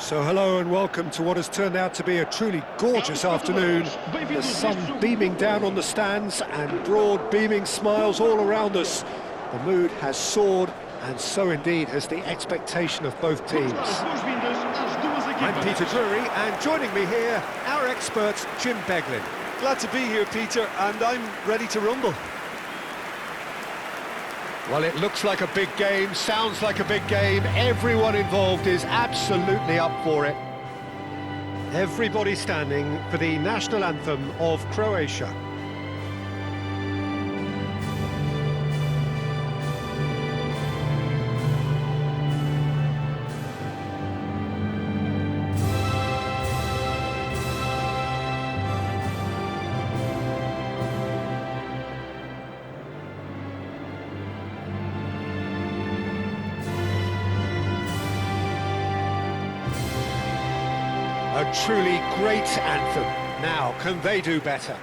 So hello and welcome to what has turned out to be a truly gorgeous afternoon. The sun beaming down on the stands and broad beaming smiles all around us. The mood has soared, and so indeed has the expectation of both teams. I'm Peter Drury, and joining me here, our expert Jim Beglin. Glad to be here, Peter, and I'm ready to rumble. Well, it looks like a big game, sounds like a big game. Everyone involved is absolutely up for it. Everybody standing for the national anthem of Croatia. A truly great anthem. Now, can they do better?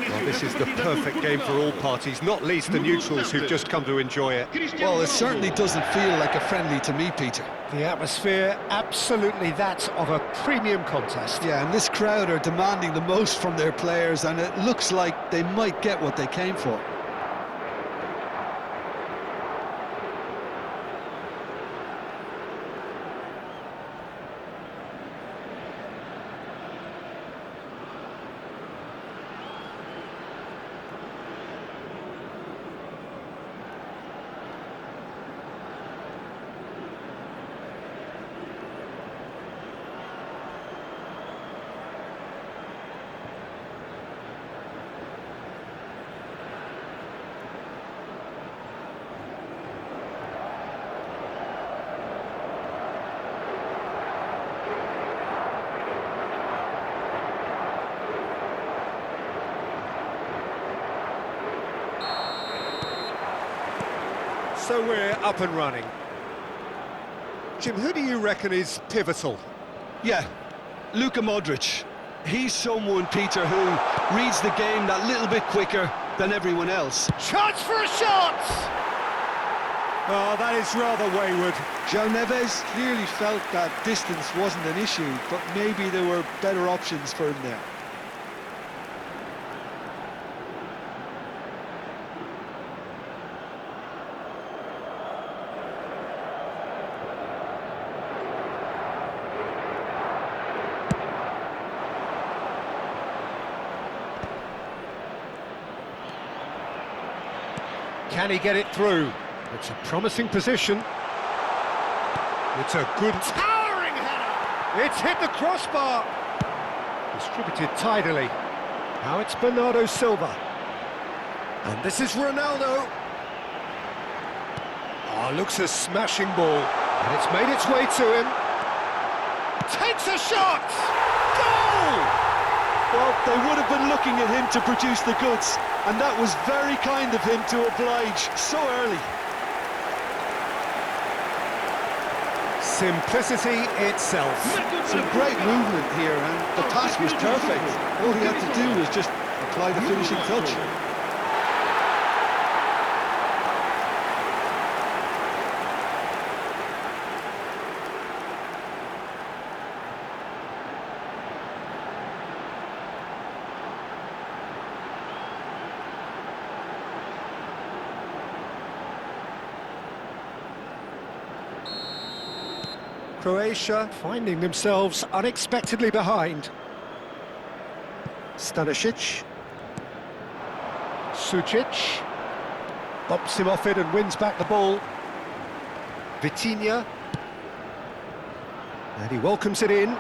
Well, this is the perfect game for all parties, not least the neutrals who've just come to enjoy it. Well, it certainly doesn't feel like a friendly to me, Peter. The atmosphere, absolutely that of a premium contest. Yeah, and this crowd are demanding the most from their players, and it looks like they might get what they came for. So we're up and running. Jim, who do you reckon is pivotal? Yeah, Luka Modric. He's someone, Peter, who reads the game that little bit quicker than everyone else. Chance for a shot! Oh, that is rather wayward. João Neves clearly felt that distance wasn't an issue, but maybe there were better options for him there. Can he get it through? It's a promising position. It's a good towering header! It's hit the crossbar! Distributed tidily. Now it's Bernardo Silva. And this is Ronaldo. Oh, looks a smashing ball. And it's made its way to him. Takes a shot! Goal! Well, they would have been looking at him to produce the goods, and that was very kind of him to oblige so early. Simplicity itself. Some great movement here, and the pass was perfect. All he had to do was just apply the finishing touch. Croatia finding themselves unexpectedly behind. Stanisic. Sucic. Bumps him off it and wins back the ball. Vitinha. And he welcomes it in.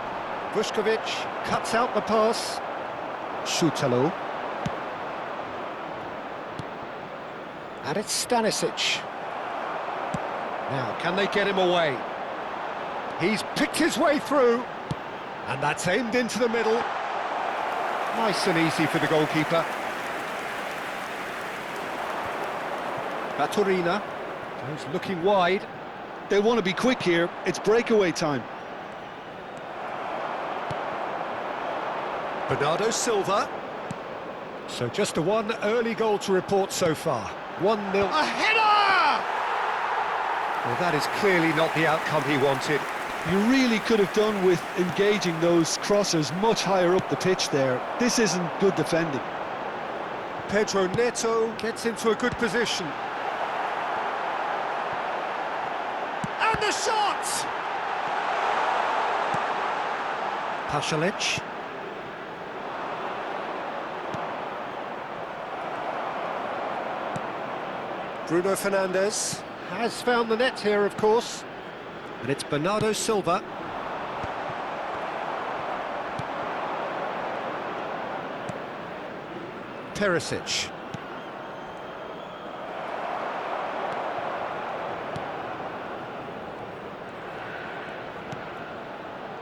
Vuskovic cuts out the pass. Šutalo. And it's Stanisic. Now, can they get him away? He's picked his way through. And that's aimed into the middle. Nice and easy for the goalkeeper. Baturina goes looking wide. They want to be quick here. It's breakaway time. Bernardo Silva. So just a one early goal to report so far. 1-0. A header! Well, that is clearly not the outcome he wanted. You really could have done with engaging those crossers much higher up the pitch there. This isn't good defending. Pedro Neto gets into a good position. And the shot! Pasalic. Bruno Fernandes has found the net here, of course. And it's Bernardo Silva. Perisic.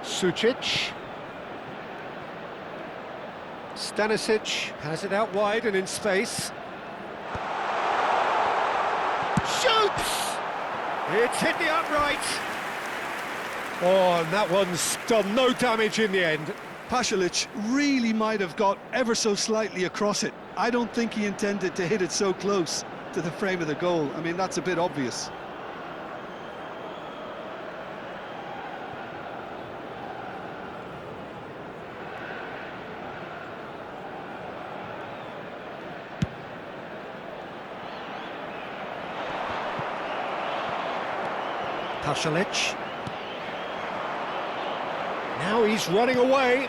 Sucic. Stanisic has it out wide and in space. Shoots! It's hit the upright. Oh, and that one's done no damage in the end. Pasalic really might have got ever so slightly across it. I don't think he intended to hit it so close to the frame of the goal. I mean, that's a bit obvious. Pasalic. Now he's running away.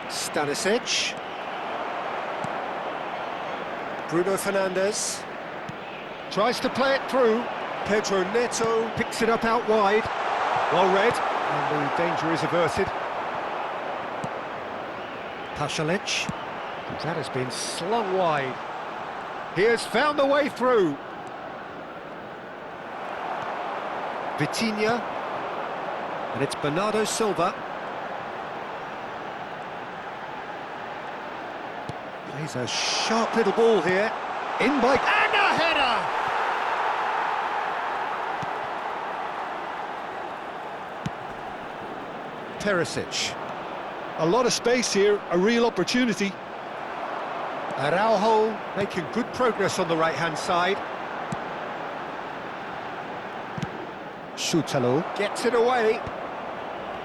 Stanisic. Bruno Fernandes. Tries to play it through. Pedro Neto picks it up out wide. Well read. And the danger is averted. Pasalic. That has been slung wide. He has found the way through. Vitinha. And it's Bernardo Silva. Plays a sharp little ball here. In by... And a header! Perisic. A lot of space here, a real opportunity. Araujo making good progress on the right-hand side. Šutalo gets it away.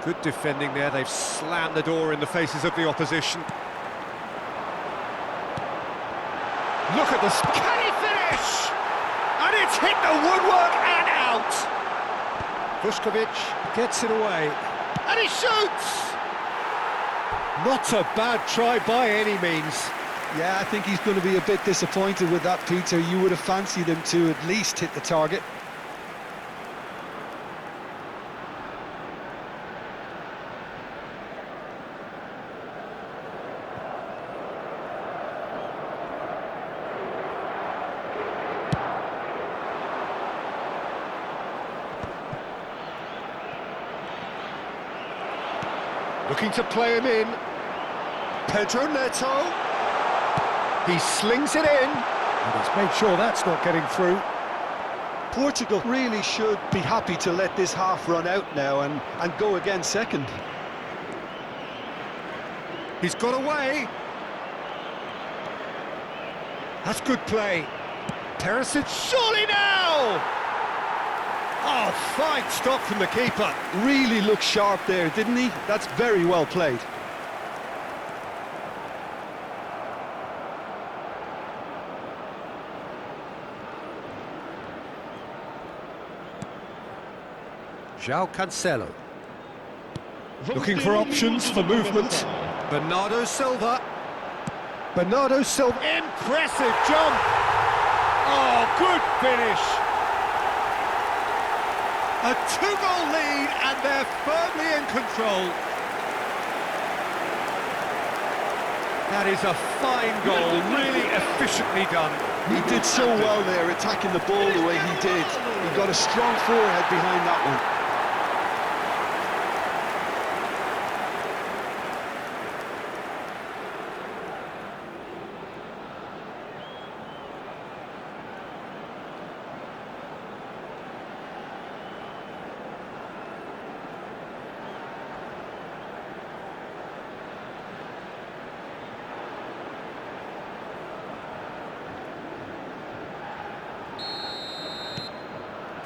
Good defending there, they've slammed the door in the faces of the opposition. Look at this, can he finish? And it's hit the woodwork and out! Vuskovic gets it away, and he shoots! Not a bad try by any means. Yeah, I think he's going to be a bit disappointed with that, Peter. You would have fancied him to at least hit the target. Looking to play him in. Pedro Neto. He slings it in. And he's made sure that's not getting through. Portugal really should be happy to let this half run out now and go again second. He's got away. That's good play. Perisic, surely now! Oh, fine stop from the keeper. Really looked sharp there, didn't he? That's very well played. João Cancelo. Looking for options for movement. Bernardo Silva. Bernardo Silva. Impressive jump. Oh, good finish. A 2-goal lead, and they're firmly in control. That is a fine goal, really efficiently done. He did so well there, attacking the ball the way he did. He got a strong forehead behind that one.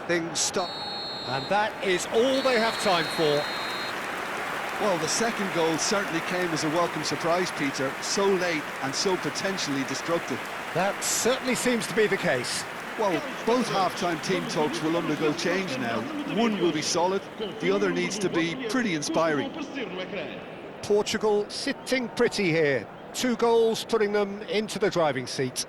Things stop. And that is all they have time for. Well, the second goal certainly came as a welcome surprise, Peter. So late and so potentially destructive. That certainly seems to be the case. Well, both half-time team talks will undergo change now. One will be solid, the other needs to be pretty inspiring. Portugal sitting pretty here. 2 goals putting them into the driving seat.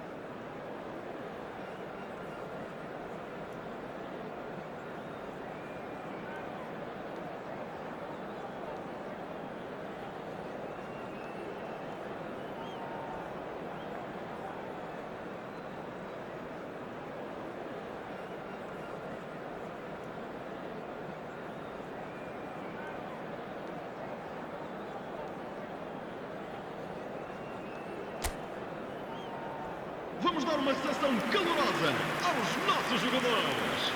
Vamos dar uma sessão calorosa aos nossos jogadores.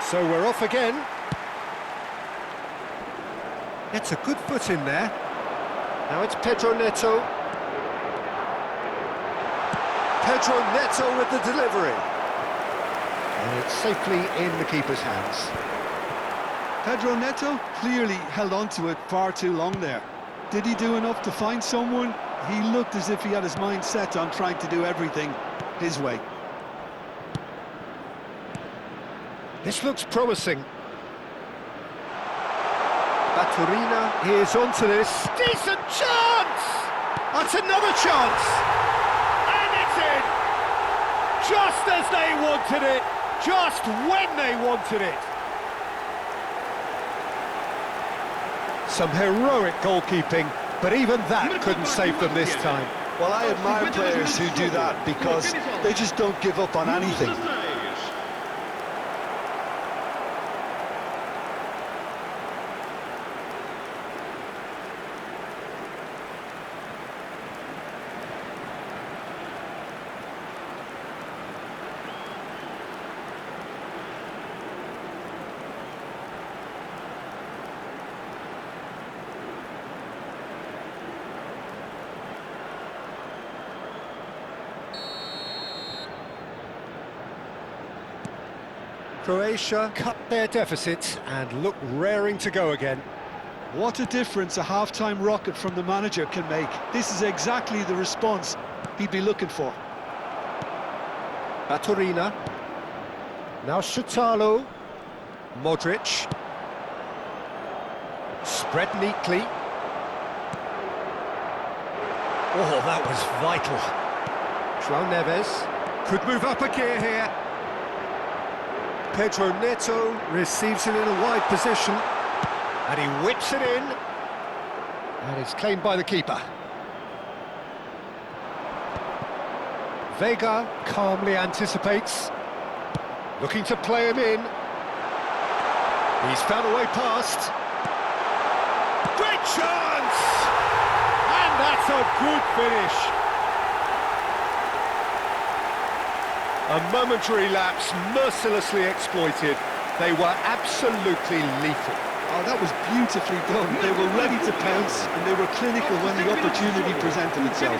So we're off again. Gets a good foot in there. Now it's Pedro Neto. Pedro Neto with the delivery. And it's safely in the keeper's hands. Pedro Neto clearly held on to it far too long there. Did he do enough to find someone? He looked as if he had his mind set on trying to do everything his way. This looks promising. Baturina is onto this. Decent chance! That's another chance! Just as they wanted it, just when they wanted it. Some heroic goalkeeping, but even that couldn't save them this time. Well, I admire players who do that because they just don't give up on anything. Croatia cut their deficit and look raring to go again. What a difference a half-time rocket from the manager can make. This is exactly the response he'd be looking for. Baturina. Now Shutalo. Modric. Spread neatly. Oh, that was vital. João Neves could move up a gear here. Pedro Neto receives it in a wide position, and he whips it in, and it's claimed by the keeper. Vega calmly anticipates, looking to play him in. He's found a way past. Great chance! And that's a good finish. A momentary lapse, mercilessly exploited. They were absolutely lethal. Oh, that was beautifully done. They were ready to pounce, and they were clinical when the opportunity presented itself.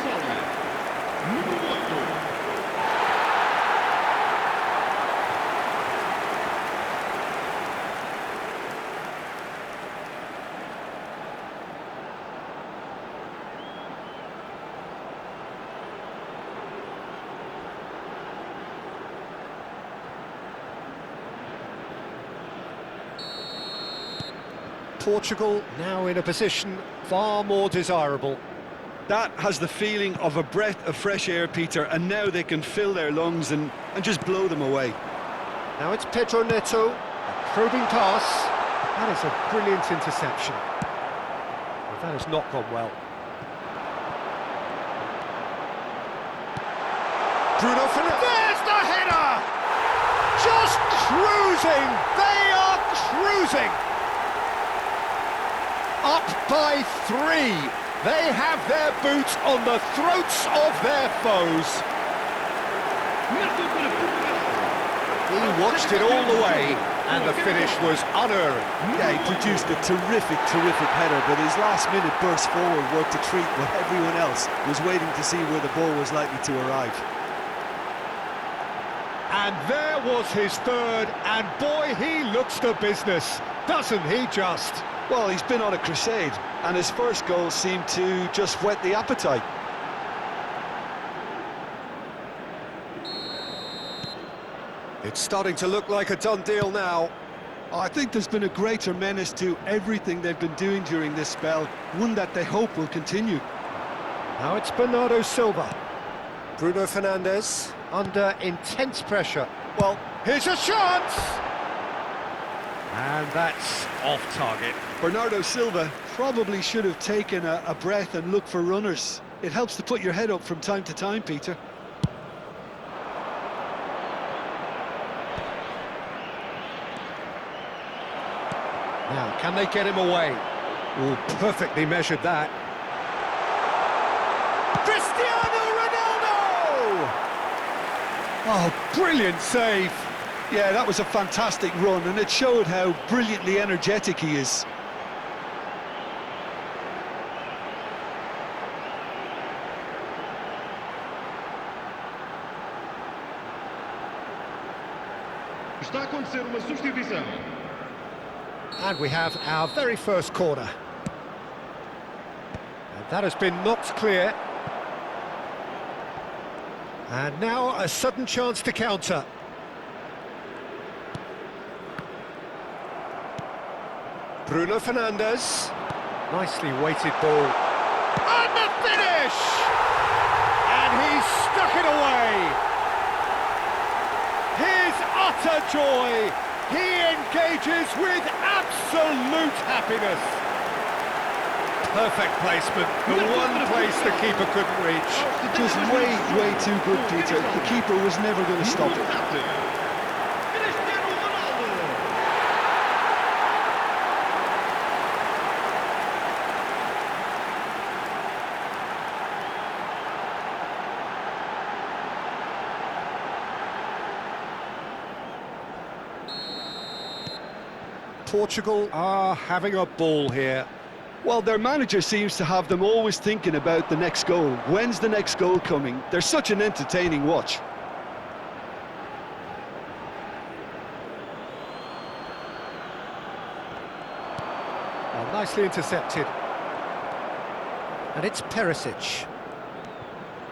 Portugal now in a position far more desirable. That has the feeling of a breath of fresh air, Peter, and now they can fill their lungs and just blow them away. Now it's Pedro Neto, a probing pass. That is a brilliant interception. Well, that has not gone well. Bruno Fernandes, there's the header! Just cruising! They are cruising! Up by 3. They have their boots on the throats of their foes. He watched it all the way, and the finish was unerring. Yeah, he produced a terrific header, but his last-minute burst forward worked a treat while everyone else was waiting to see where the ball was likely to arrive. And there was his third, and boy, he looks the business, doesn't he just? Well, he's been on a crusade, and his first goal seemed to just whet the appetite. It's starting to look like a done deal now. I think there's been a greater menace to everything they've been doing during this spell, one that they hope will continue. Now it's Bernardo Silva. Bruno Fernandes under intense pressure. Well, here's a chance! And that's off target. Bernardo Silva probably should have taken a breath and looked for runners. It helps to put your head up from time to time, Peter. Now, can they get him away? Oh, perfectly measured that. Cristiano Ronaldo! Oh, brilliant save. Yeah, that was a fantastic run, and it showed how brilliantly energetic he is. Está a acontecer uma substituição. And we have our very first corner. And that has been knocked clear. And now a sudden chance to counter. Bruno Fernandes. Nicely weighted ball. And the finish! And he's stuck it away. His utter joy. He engages with absolute happiness. Perfect placement. The one place the keeper couldn't reach. Just way too good, Peter. The keeper was never going to stop it. Portugal are having a ball here. Well, their manager seems to have them always thinking about the next goal. When's the next goal coming? They're such an entertaining watch. Oh, nicely intercepted. And it's Perisic.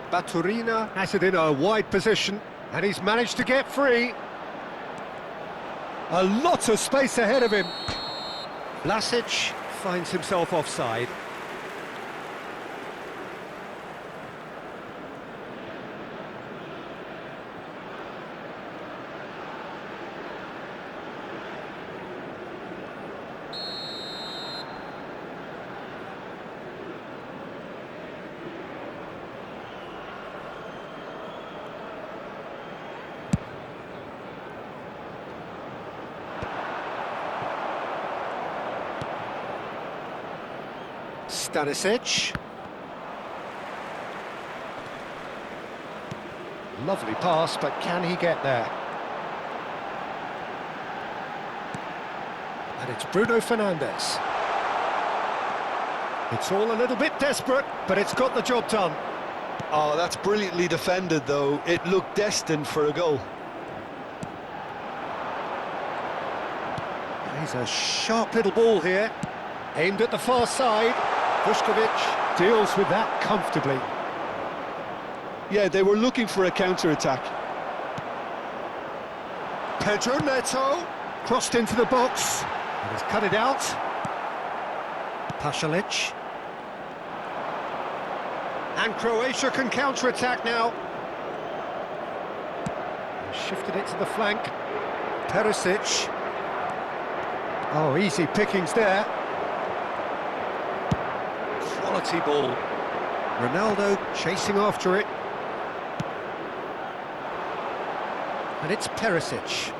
Baturina has it in a wide position, and he's managed to get free. A lot of space ahead of him. Vlasic finds himself offside. Stanisic. Lovely pass, but can he get there? And it's Bruno Fernandes. It's all a little bit desperate, but it's got the job done. Oh, that's brilliantly defended, though. It looked destined for a goal. He's a sharp little ball here, aimed at the far side. Vuskovic deals with that comfortably. Yeah, they were looking for a counter-attack. Pedro Neto crossed into the box and has cut it out. Pasalic. And Croatia can counter-attack now. Shifted it to the flank. Perisic. Oh, easy pickings there. Quality ball. Ronaldo chasing after it. And it's Perisic.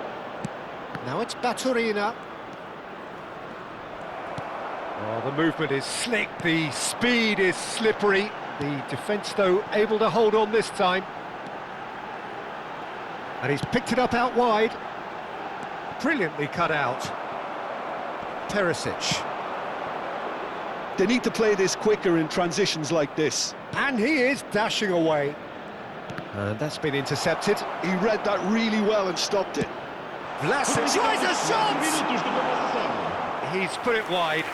Now it's Baturina. Oh, the movement is slick, the speed is slippery. The defence, though, able to hold on this time. And he's picked it up out wide. Brilliantly cut out. Perisic. They need to play this quicker in transitions like this. And he is dashing away. And that's been intercepted. He read that really well and stopped it. Vlasic tries a shot! He's put it wide.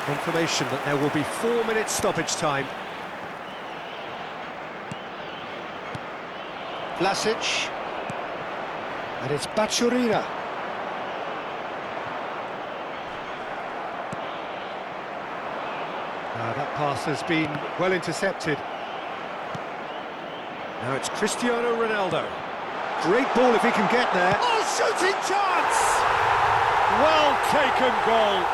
Confirmation that there will be 4 minutes stoppage time. Vlasic. And it's Baturina. That pass has been well intercepted. Now it's Cristiano Ronaldo. Great ball if he can get there. Oh, shooting chance! Well taken goal.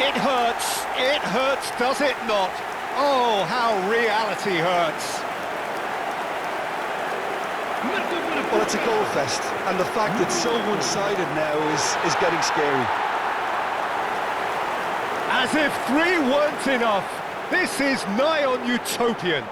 It hurts, does it not? Oh, how reality hurts. Well, it's a goal fest, and the fact that it's so one-sided now is getting scary. As if 3 weren't enough, this is nigh on utopian.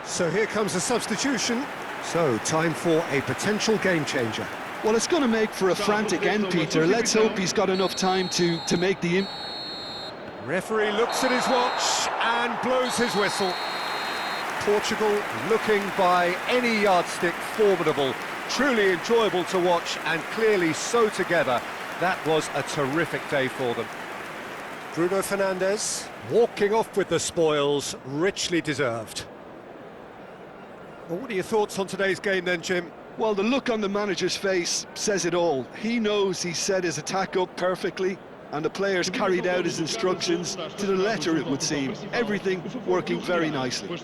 So here comes a substitution. So, time for a potential game changer. Well, it's going to make for a frantic end, Peter. Let's hope he's got enough time to make the... Referee looks at his watch and blows his whistle. Portugal looking by any yardstick formidable. Truly enjoyable to watch and clearly so together. That was a terrific day for them. Bruno Fernandes walking off with the spoils, richly deserved. Well, what are your thoughts on today's game then, Jim? Well, the look on the manager's face says it all. He knows he set his attack up perfectly, and the players carried out his instructions to the letter, it would seem. Everything working very nicely.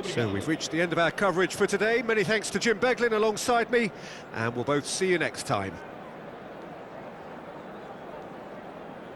So we've reached the end of our coverage for today. Many thanks to Jim Beglin alongside me, and we'll both see you next time.